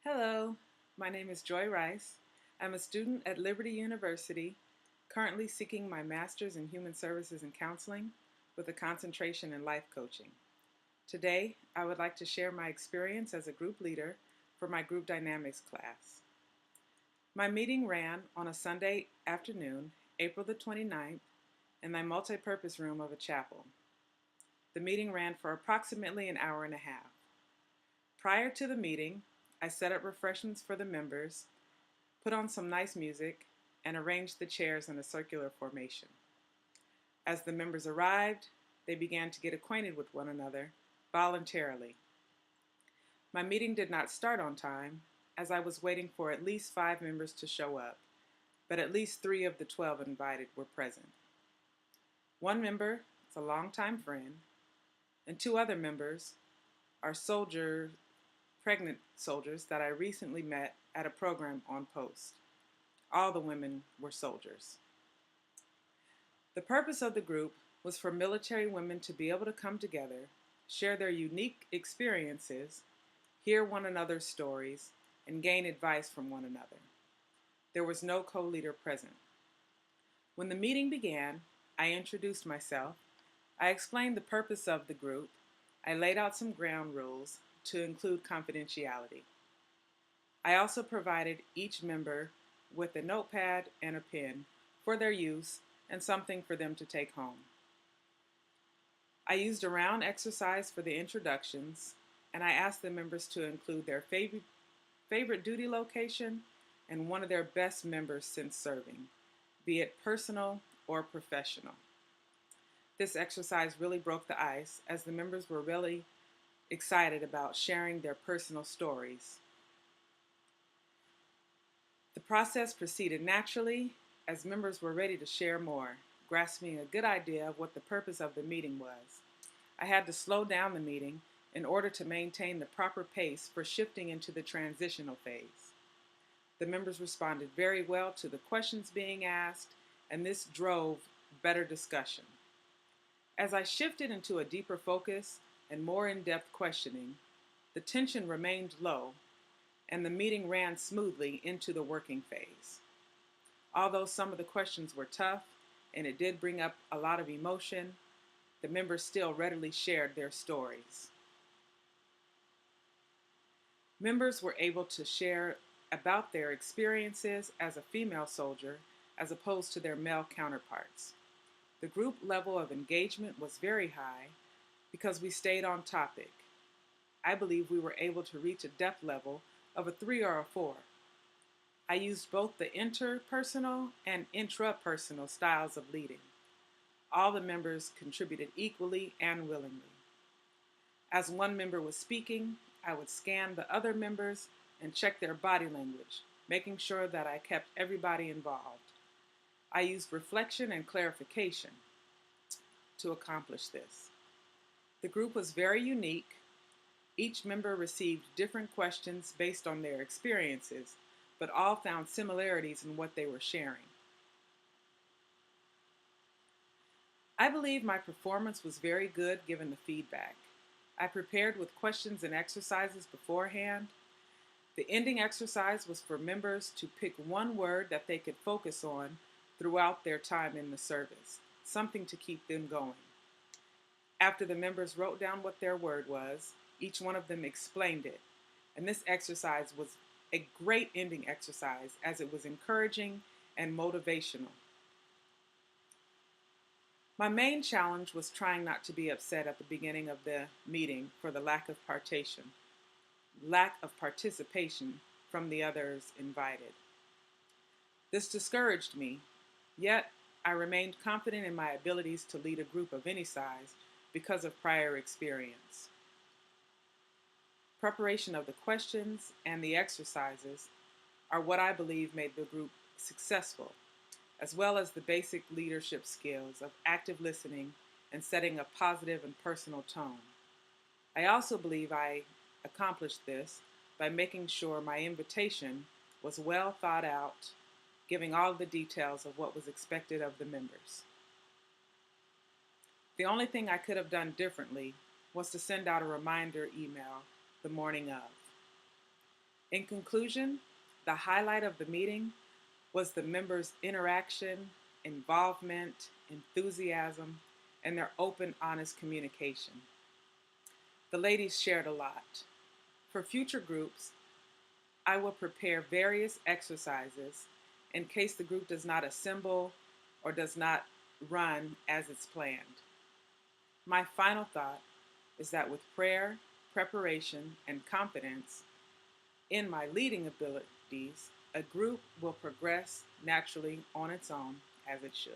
Hello, my name is Joy Rice. I'm a student at Liberty University, currently seeking my master's in Human Services and Counseling with a concentration in life coaching. Today, I would like to share my experience as a group leader for my group dynamics class. My meeting ran on a Sunday afternoon, April the 29th, in my multipurpose room of a chapel. The meeting ran for approximately an hour and a half. Prior to the meeting, I set up refreshments for the members, put on some nice music, and arranged the chairs in a circular formation. As the members arrived, they began to get acquainted with one another voluntarily. My meeting did not start on time, as I was waiting for at least 5 members to show up, but at least 3 of the 12 invited were present. One member is a longtime friend, and 2 other members are pregnant soldiers that I recently met at a program on post. All the women were soldiers. The purpose of the group was for military women to be able to come together, share their unique experiences, hear one another's stories, and gain advice from one another. There was no co-leader present. When the meeting began, I introduced myself, I explained the purpose of the group, I laid out some ground rules to include confidentiality. I also provided each member with a notepad and a pen for their use and something for them to take home. I used a round exercise for the introductions, and I asked the members to include their favorite duty location and one of their best members since serving, be it personal or professional. This exercise really broke the ice as the members were really excited about sharing their personal stories. The process proceeded naturally as members were ready to share more, grasping a good idea of what the purpose of the meeting was. I had to slow down the meeting in order to maintain the proper pace for shifting into the transitional phase. The members responded very well to the questions being asked, and this drove better discussion. As I shifted into a deeper focus and more in-depth questioning, the tension remained low, and the meeting ran smoothly into the working phase. Although some of the questions were tough, and it did bring up a lot of emotion, the members still readily shared their stories. Members were able to share about their experiences as a female soldier as opposed to their male counterparts. The group level of engagement was very high because we stayed on topic. I believe we were able to reach a depth level of a 3 or a 4. I used both the interpersonal and intrapersonal styles of leading. All the members contributed equally and willingly. As one member was speaking, I would scan the other members and check their body language, making sure that I kept everybody involved. I used reflection and clarification to accomplish this. The group was very unique. Each member received different questions based on their experiences, but all found similarities in what they were sharing. I believe my performance was very good given the feedback. I prepared with questions and exercises beforehand. The ending exercise was for members to pick one word that they could focus on throughout their time in the service, something to keep them going. After the members wrote down what their word was, each one of them explained it, and this exercise was a great ending exercise as it was encouraging and motivational. My main challenge was trying not to be upset at the beginning of the meeting for the lack of participation from the others invited. This discouraged me, yet I remained confident in my abilities to lead a group of any size because of prior experience. Preparation of the questions and the exercises are what I believe made the group successful, as well as the basic leadership skills of active listening and setting a positive and personal tone. I also believe I accomplished this by making sure my invitation was well thought out, giving all the details of what was expected of the members. The only thing I could have done differently was to send out a reminder email the morning of. In conclusion, the highlight of the meeting was the members' interaction, involvement, enthusiasm, and their open, honest communication. The ladies shared a lot. For future groups, I will prepare various exercises in case the group does not assemble or does not run as it's planned. My final thought is that with prayer, preparation, and confidence in my leading abilities, a group will progress naturally on its own as it should.